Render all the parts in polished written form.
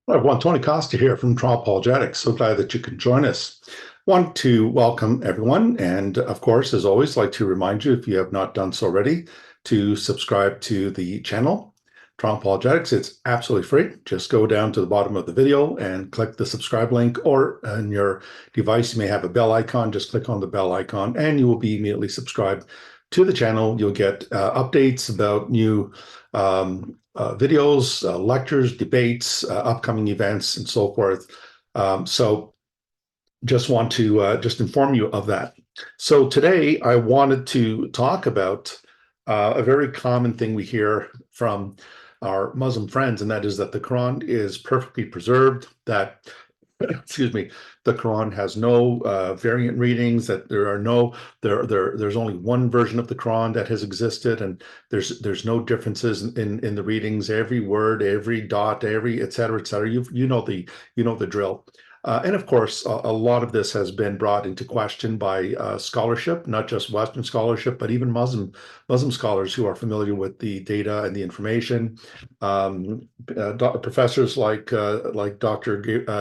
Hello, everyone. Tony Costa here from Toronto Apologetics. So glad that you can join us. Want to welcome everyone, and of course, as always, like to remind you, if you have not done so already, to subscribe to the channel, Toronto Apologetics. It's absolutely free. Just go down to the bottom of the video and click the subscribe link, or on your device, you may have a bell icon. Just click on the bell icon, and you will be immediately subscribed to the channel. You'll get updates about new videos, lectures, debates, upcoming events, and so forth. So just want to just inform you of that. So today I wanted to talk about a very common thing we hear from our Muslim friends, and that is that the Quran is perfectly preserved, that excuse me, the Quran has no variant readings, that there are no there's only one version of the Quran that has existed, and there's no differences in the readings. Every word, every dot, every et cetera, et cetera. You know the drill. And of course, a lot of this has been brought into question by scholarship, not just Western scholarship, but even Muslim scholars who are familiar with the data and the information. Professors like Dr.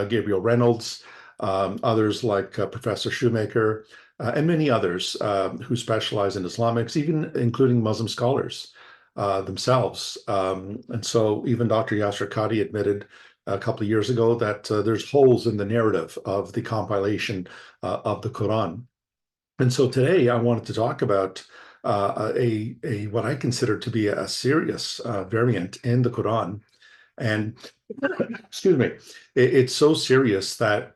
Gabriel Reynolds, others like Professor Shoemaker, and many others who specialize in Islamics, even including Muslim scholars themselves. And so even Dr. Yasser Qadi admitted a couple of years ago that there's holes in the narrative of the compilation of the Quran. And so today I wanted to talk about a what I consider to be a serious variant in the Quran. And excuse me, it's so serious that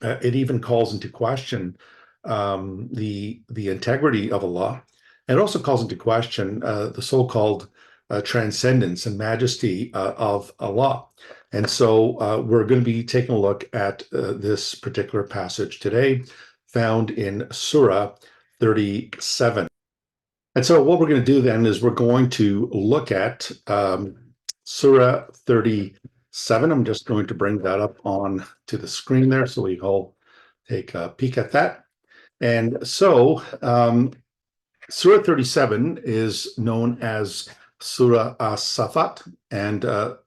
it even calls into question the integrity of Allah. And it also calls into question the so-called transcendence and majesty of Allah. And so we're going to be taking a look at this particular passage today, found in Surah 37. And so what we're going to do then is we're going to look at Surah 37. I'm just going to bring that up on to the screen there so we all take a peek at that. And so Surah 37 is known as Surah As-Safat, and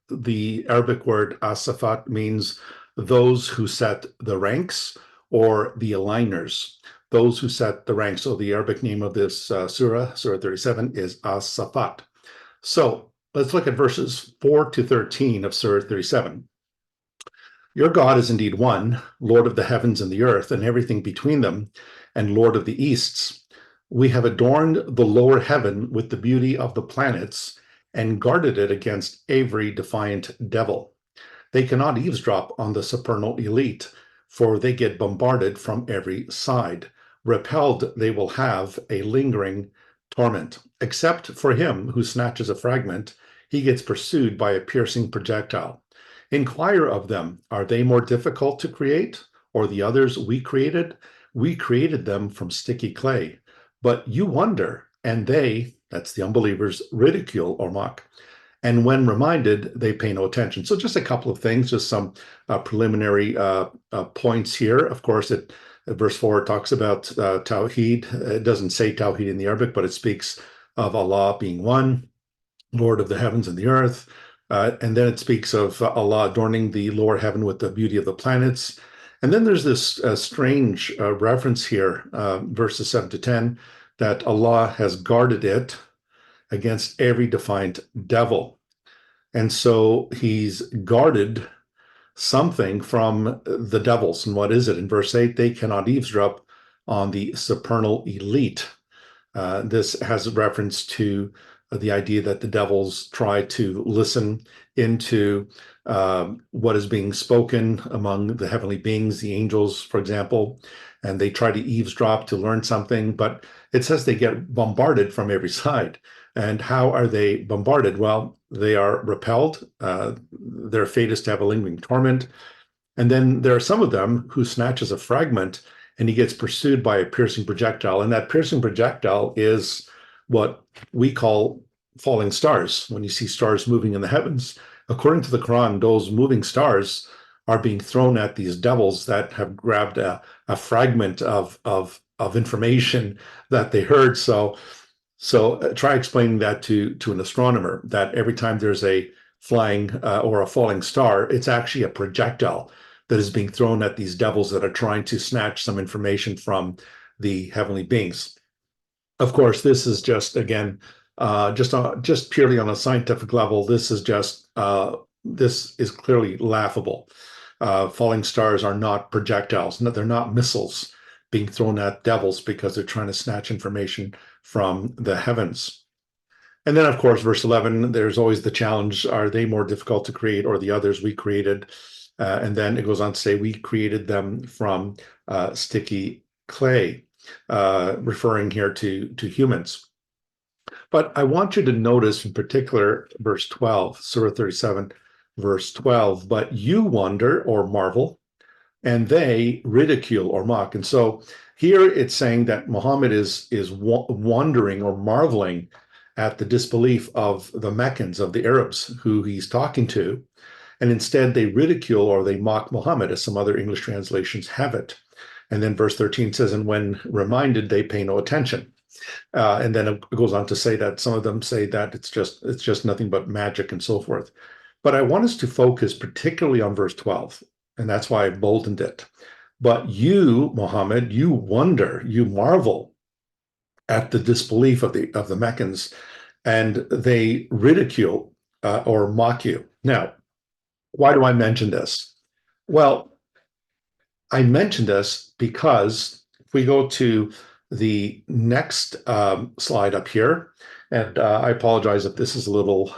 the Arabic word As-Safat means those who set the ranks or the aligners, those who set the ranks. So the Arabic name of this Surah 37, is As-Safat. So let's look at verses 4 to 13 of Surah 37. Your God is indeed one, Lord of the heavens and the earth and everything between them, and Lord of the easts. We have adorned the lower heaven with the beauty of the planets and guarded it against every defiant devil. They cannot eavesdrop on the supernal elite, for they get bombarded from every side. Repelled, they will have a lingering torment. Except for him who snatches a fragment, he gets pursued by a piercing projectile. Inquire of them, are they more difficult to create, or the others we created? We created them from sticky clay. But you wonder, and they, that's the unbelievers, ridicule or mock. And when reminded, they pay no attention. So just a couple of things, just some preliminary points here. Of course, verse 4 talks about Tawheed. It doesn't say Tawheed in the Arabic, but it speaks of Allah being one, Lord of the heavens and the earth. And then it speaks of Allah adorning the lower heaven with the beauty of the planets. And then there's this strange reference here, verses 7 to 10, that Allah has guarded it against every defiant devil. And so he's guarded something from the devils. And what is it? In verse 8, they cannot eavesdrop on the supernal elite. This has a reference to the idea that the devils try to listen into what is being spoken among the heavenly beings, the angels, for example, and they try to eavesdrop to learn something, but it says they get bombarded from every side. And how are they bombarded? Well, they are repelled. Their fate is to have a lingering torment. And then there are some of them who snatches a fragment and he gets pursued by a piercing projectile. And that piercing projectile is what we call falling stars. When you see stars moving in the heavens, according to the Quran, those moving stars are being thrown at these devils that have grabbed a fragment of information that they heard. So try explaining that to an astronomer, that every time there's a flying or a falling star. It's actually a projectile that is being thrown at these devils that are trying to snatch some information from the heavenly beings. Of course, this is just, again, just purely on a scientific level. This is clearly laughable. Falling stars are not projectiles. No, they're not missiles being thrown at devils because they're trying to snatch information from the heavens. And then, of course, verse 11, there's always the challenge: are they more difficult to create, or the others we created? And then it goes on to say, we created them from sticky clay, referring here to humans. But I want you to notice in particular verse 12, Surah 37, verse 12, but you wonder or marvel, and they ridicule or mock. And so here it's saying that Muhammad is wondering or marveling at the disbelief of the Meccans, of the Arabs who he's talking to. And instead they ridicule or they mock Muhammad, as some other English translations have it. And then verse 13 says, and when reminded, they pay no attention. And then it goes on to say that some of them say that it's just nothing but magic and so forth. But I want us to focus particularly on verse 12, and that's why I boldened it. But you, Muhammad, you wonder, you marvel at the disbelief of the Meccans, and they ridicule or mock you. Now, why do I mention this? Well, I mention this because if we go to the next slide up here, and I apologize if this is a little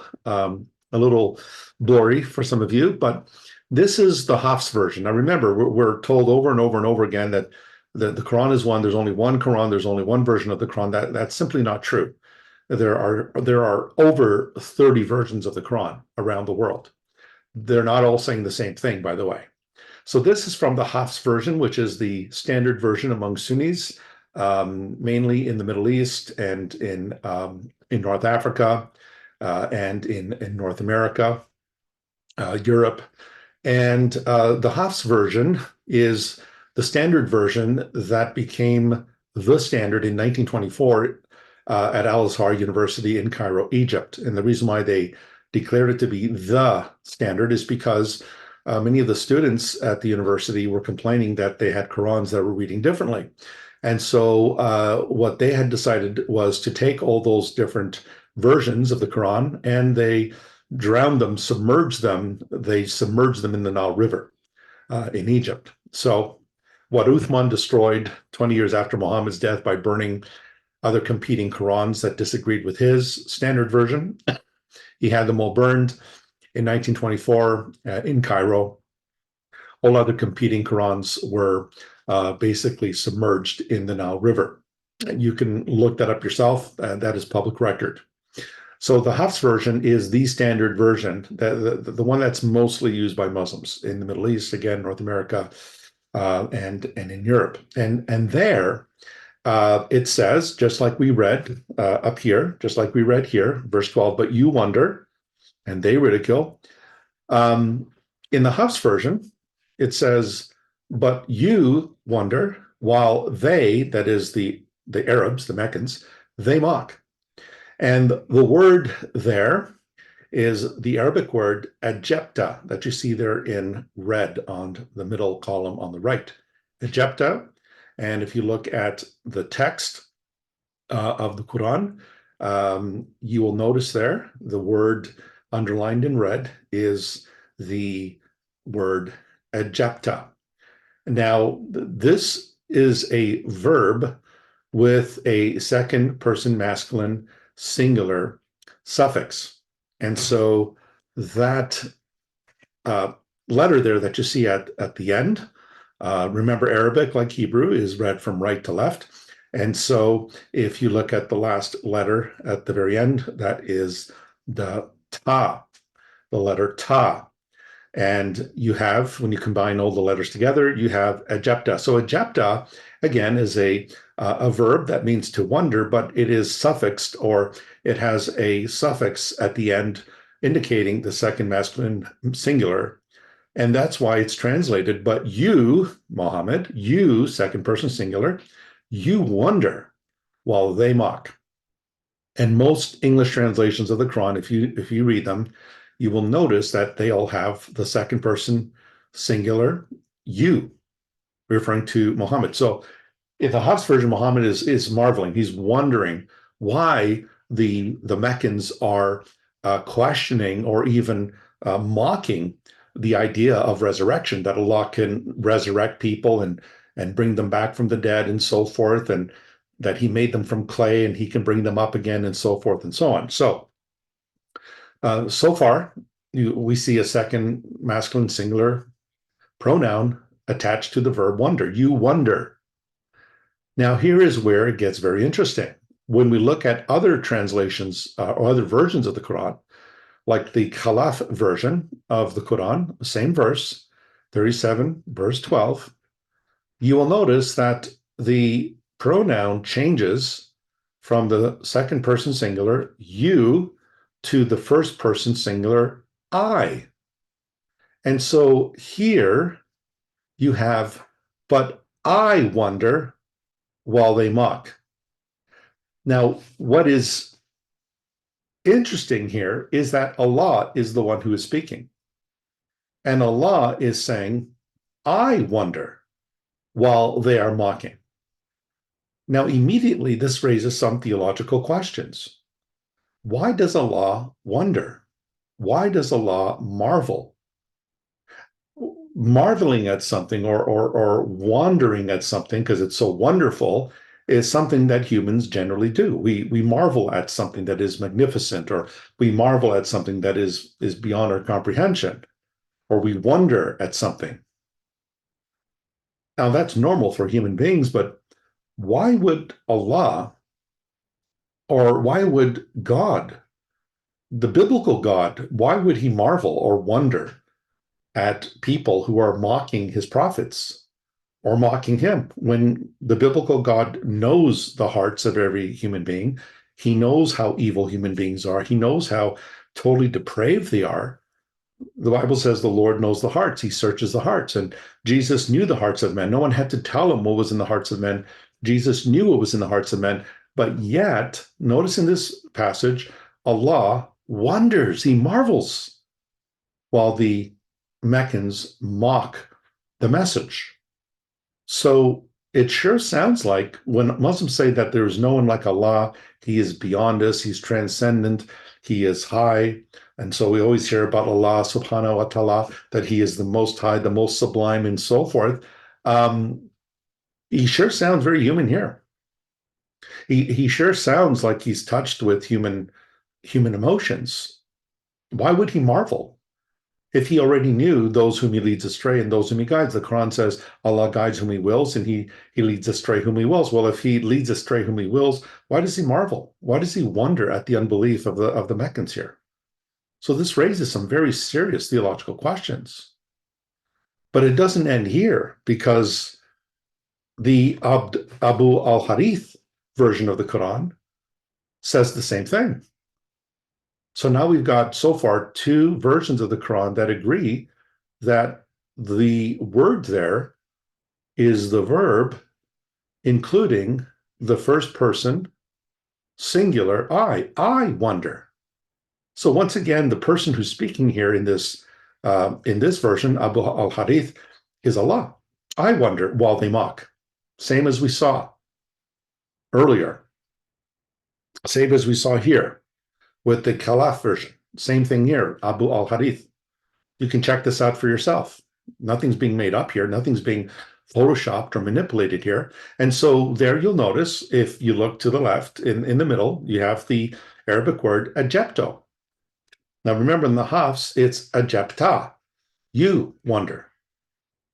blurry for some of you, but this is the Hafs version. Now remember, we're told over and over and over again that the Quran is one. There's only one Quran. There's only one version of the Quran. That's simply not true. There are over 30 versions of the Quran around the world. They're not all saying the same thing, by the way. So this is from the Hafs version, which is the standard version among Sunnis, mainly in the Middle East and in North Africa and in North America, Europe. And the Hafs version is the standard version that became the standard in 1924 at Al-Azhar University in Cairo, Egypt. And the reason why they declared it to be the standard is because many of the students at the university were complaining that they had Qurans that were reading differently. And so what they had decided was to take all those different versions of the Quran and they drowned them, submerged them. They submerged them in the Nile River in Egypt. So what Uthman destroyed 20 years after Muhammad's death by burning other competing Qurans that disagreed with his standard version, he had them all burned in 1924 in Cairo. All other competing Qurans were basically submerged in the Nile River. You can look that up yourself. That is public record. So the Hafs version is the standard version, the one that's mostly used by Muslims in the Middle East, again, North America, and in Europe. And there it says, just like we read up here, just like we read here, verse 12, but you wonder, and they ridicule. In the Hafs version, it says, but you wonder, while they, that is the Arabs, the Meccans, they mock. And the word there is the Arabic word ajepta that you see there in red on the middle column on the right. Ajepta. And if you look at the text of the Quran, you will notice there the word underlined in red is the word ajepta. Now, this is a verb with a second person masculine singular suffix. And so that letter there that you see at the end, remember Arabic, like Hebrew, is read from right to left. And so if you look at the last letter at the very end, that is the ta, the letter ta. And you have, when you combine all the letters together, you have ajepta. So ajepta, again, is a verb that means to wonder, but it is suffixed, or it has a suffix at the end indicating the second masculine singular. And that's why it's translated, but you, Muhammad, you, second person singular, you wonder while they mock. And most English translations of the Quran, if you read them, you will notice that they all have the second person singular you, referring to Muhammad. So in the Hafs version, Muhammad is marveling. He's wondering why the Meccans are questioning or even mocking the idea of resurrection, that Allah can resurrect people and bring them back from the dead and so forth, and that He made them from clay and He can bring them up again and so forth and so on. So far, we see a second masculine singular pronoun attached to the verb wonder. You wonder. Now, here is where it gets very interesting. When we look at other translations or other versions of the Quran, like the Khalaf version of the Quran, same verse, 37, verse 12, you will notice that the pronoun changes from the second person singular, you, to the first person singular, I. And so here you have, but I wonder while they mock. Now, what is interesting here is that Allah is the one who is speaking. And Allah is saying, I wonder while they are mocking. Now, immediately, this raises some theological questions. Why does Allah wonder? Why does Allah marvel? Marveling at something or wondering at something because it's so wonderful is something that humans generally do. We marvel at something that is magnificent, or we marvel at something that is beyond our comprehension, or we wonder at something. Now that's normal for human beings, but why would Allah, or why would God, the biblical God, why would He marvel or wonder at people who are mocking His prophets or mocking Him, when the biblical God knows the hearts of every human being? He knows how evil human beings are. He knows how totally depraved they are. The Bible says the Lord knows the hearts. He searches the hearts. And Jesus knew the hearts of men. No one had to tell Him what was in the hearts of men. Jesus knew what was in the hearts of men. But yet, notice in this passage, Allah wonders, He marvels, while the Meccans mock the message. So it sure sounds like when Muslims say that there is no one like Allah, He is beyond us, He's transcendent, He is high. And so we always hear about Allah subhanahu wa ta'ala, that He is the most high, the most sublime, and so forth. He sure sounds very human here. He sure sounds like He's touched with human emotions. Why would He marvel if He already knew those whom He leads astray and those whom He guides? The Quran says Allah guides whom He wills, and He leads astray whom He wills. Well, if He leads astray whom He wills, why does He marvel? Why does He wonder at the unbelief of the Meccans here? So this raises some very serious theological questions. But it doesn't end here, because the Abu al-Harith version of the Quran says the same thing. So now we've got so far two versions of the Quran that agree that the word there is the verb, including the first person singular I wonder. So once again, the person who's speaking here in this version, Abu al-Harith, is Allah. I wonder while they mock. Same as we saw earlier. Same as we saw here with the Khalaf version. Same thing here, Abu al-Harith. You can check this out for yourself. Nothing's being made up here. Nothing's being photoshopped or manipulated here. And so there you'll notice, if you look to the left, in the middle, you have the Arabic word ajepto. Now remember, in the Hafs, it's ajepta. You wonder.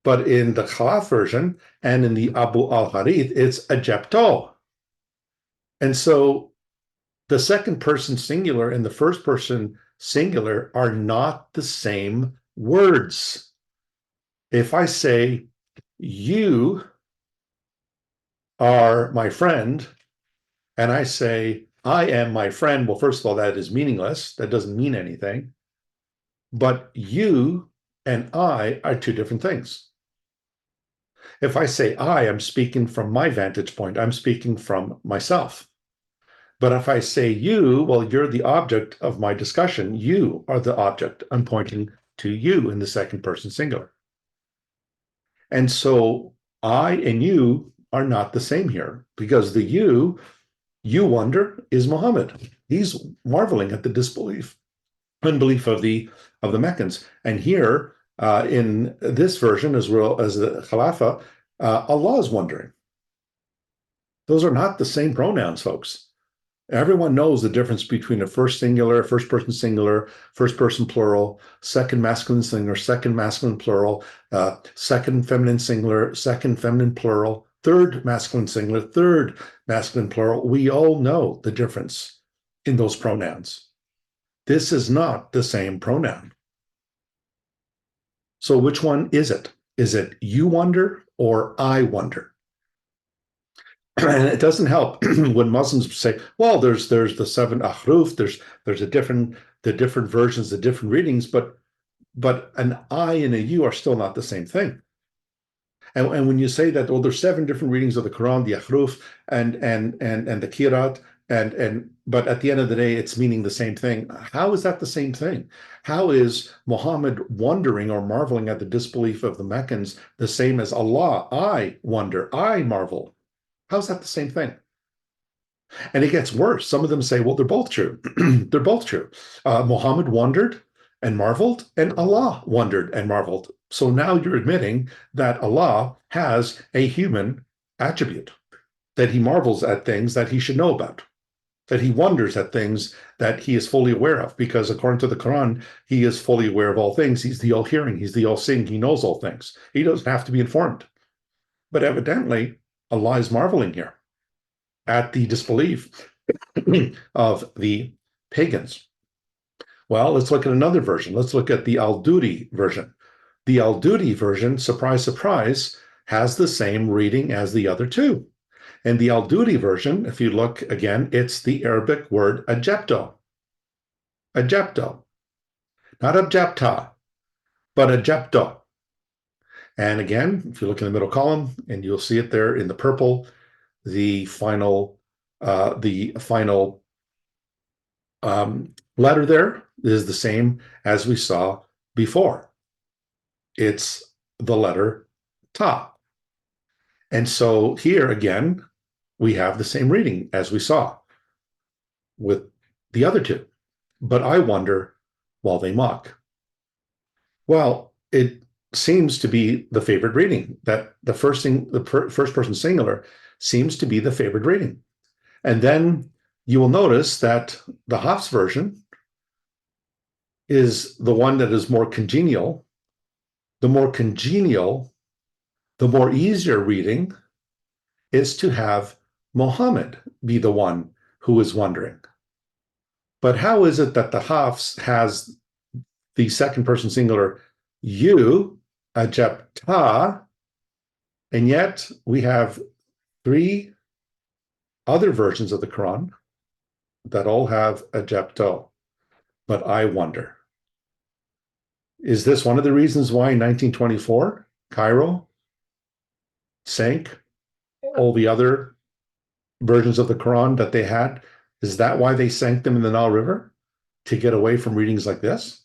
But in the Khalaf version and in the Abu al-Harith, it's ajepto. And so the second person singular and the first person singular are not the same words. If I say, you are my friend, and I say, I am my friend, well, first of all, that is meaningless. That doesn't mean anything. But you and I are two different things. If I say I, I'm speaking from my vantage point. I'm speaking from myself. But if I say you, well, you're the object of my discussion. You are the object. I'm pointing to you in the second person singular. And so I and you are not the same here because the you wonder, is Muhammad. He's marveling at the disbelief, unbelief of the Meccans. And here in this version, as well as the Khalifa, Allah is wondering. Those are not the same pronouns, folks. Everyone knows the difference between a first singular, first person singular, first person plural, second masculine singular, second masculine plural, second feminine singular, second feminine plural, third masculine singular, third masculine plural. We all know the difference in those pronouns. This is not the same pronoun. So which one is it? Is it you wonder or I wonder? And it doesn't help when Muslims say, "Well, there's the seven ahruf, there's the different versions, the different readings, but an I and a you are still not the same thing." And when you say that, well, there's seven different readings of the Quran, the ahruf and the kirat, and but at the end of the day, it's meaning the same thing. How is that the same thing? How is Muhammad wondering or marveling at the disbelief of the Meccans the same as Allah? I wonder, I marvel. How's that the same thing? And it gets worse. Some of them say, well, they're both true. They're both true. Muhammad wondered and marveled, and Allah wondered and marveled. So now you're admitting that Allah has a human attribute, that he marvels at things that he should know about, that he wonders at things that he is fully aware of, because according to the Quran, he is fully aware of all things. He's the all-hearing, he's the all-seeing, he knows all things. He doesn't have to be informed. But evidently, Allah is marveling here at the disbelief of the pagans. Well, let's look at another version. Let's look at the Al-Dudi version. The Al-Dudi version, surprise, surprise, has the same reading as the other two. And the Al-Dudi version, if you look again, it's the Arabic word ajabto. Ajabto. Not abjapta, but ajabto. And again, if you look in the middle column, and you'll see it there in the purple, the final letter there is the same as we saw before. It's the letter ta. And so here again, we have the same reading as we saw with the other two. But I wonder, while they mock. Well, it seems to be the favorite reading, that the first person singular seems to be the favorite reading. And then you will notice that the Hafs version is the one that is more congenial. The more congenial, the more easier reading is to have Muhammad be the one who is wondering. But how is it that the Hafs has the second person singular you, ajabta, and yet we have three other versions of the Quran that all have ajabto? But I wonder, is this one of the reasons why in 1924, Cairo sank all the other versions of the Quran that they had? Is that why they sank them in the Nile River? To get away from readings like this?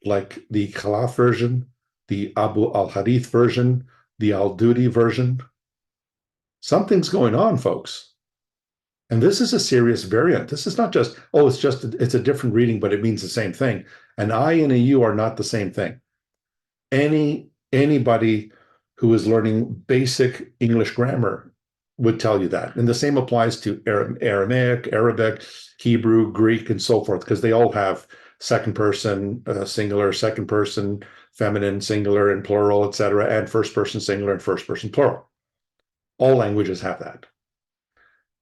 Like the Khalaf version, the Abu al-Hadith version, the al-Dudi version? Something's going on, folks. And this is a serious variant. This is not just, oh, it's a different reading, but it means the same thing. An I and a you are not the same thing. Anybody who is learning basic English grammar would tell you that. And the same applies to Aramaic, Arabic, Hebrew, Greek, and so forth, because they all have second person singular, second person feminine singular and plural, etc., and first person singular and first person plural. All languages have that.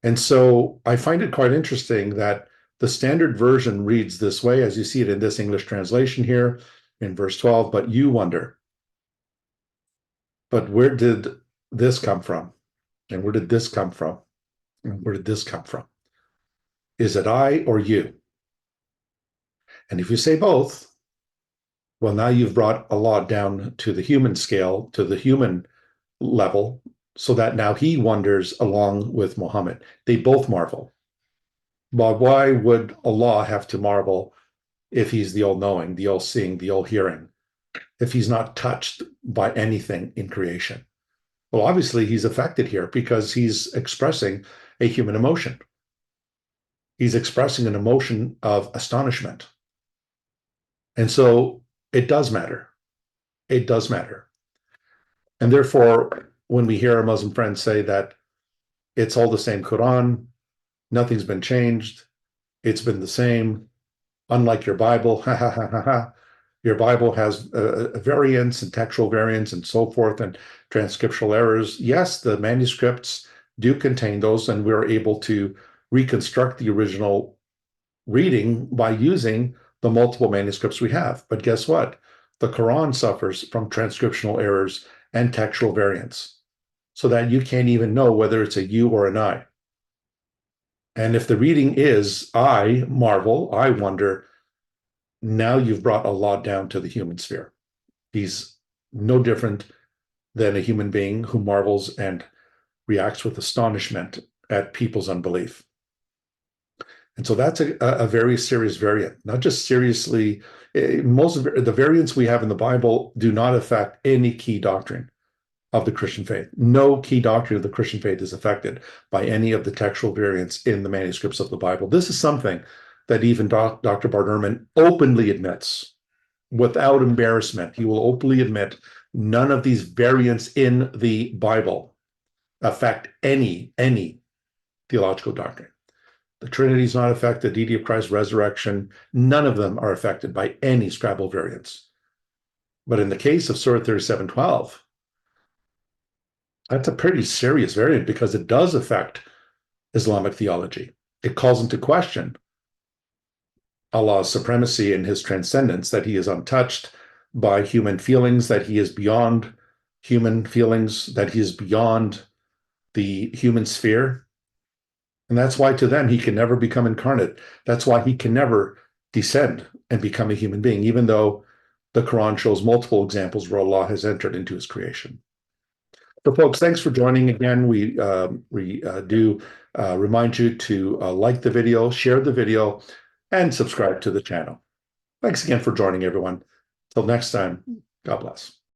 And so I find it quite interesting that the standard version reads this way, as you see it in this English translation here in verse 12, but you wonder, but where did this come from? And where did this come from? And where did this come from? Is it I or you? And if you say both, well, now you've brought Allah down to the human scale, to the human level, so that now he wonders along with Muhammad. They both marvel. But why would Allah have to marvel if he's the all-knowing, the all-seeing, the all-hearing, if he's not touched by anything in creation? Well, obviously he's affected here because he's expressing a human emotion. He's expressing an emotion of astonishment. And so it does matter. It does matter. And therefore, when we hear our Muslim friends say that it's all the same Quran, nothing's been changed, it's been the same, unlike your Bible, ha ha ha ha ha. Your Bible has variants and textual variants and so forth and transcriptional errors. Yes, the manuscripts do contain those, and we're able to reconstruct the original reading by using the multiple manuscripts we have. But guess what? The Quran suffers from transcriptional errors and textual variants, so that you can't even know whether it's a you or an I. And if the reading is I marvel, I wonder, now you've brought Allah down to the human sphere. He's no different than a human being who marvels and reacts with astonishment at people's unbelief. And so that's a very serious variant, not just seriously. Most of the variants we have in the Bible do not affect any key doctrine of the Christian faith. No key doctrine of the Christian faith is affected by any of the textual variants in the manuscripts of the Bible. This is something that even Dr. Bart Ehrman openly admits without embarrassment. He will openly admit none of these variants in the Bible affect any theological doctrine. The Trinity is not affected, the deity of Christ's resurrection, none of them are affected by any Scrabble variants. But in the case of Surah 37:12, that's a pretty serious variant because it does affect Islamic theology. It calls into question Allah's supremacy and his transcendence, that he is untouched by human feelings, that he is beyond human feelings, that he is beyond the human sphere. And that's why to them he can never become incarnate. That's why he can never descend and become a human being, even though the Quran shows multiple examples where Allah has entered into his creation. So, folks, thanks for joining again. We do remind you to like the video, share the video, and subscribe to the channel. Thanks again for joining, everyone. Till next time, God bless.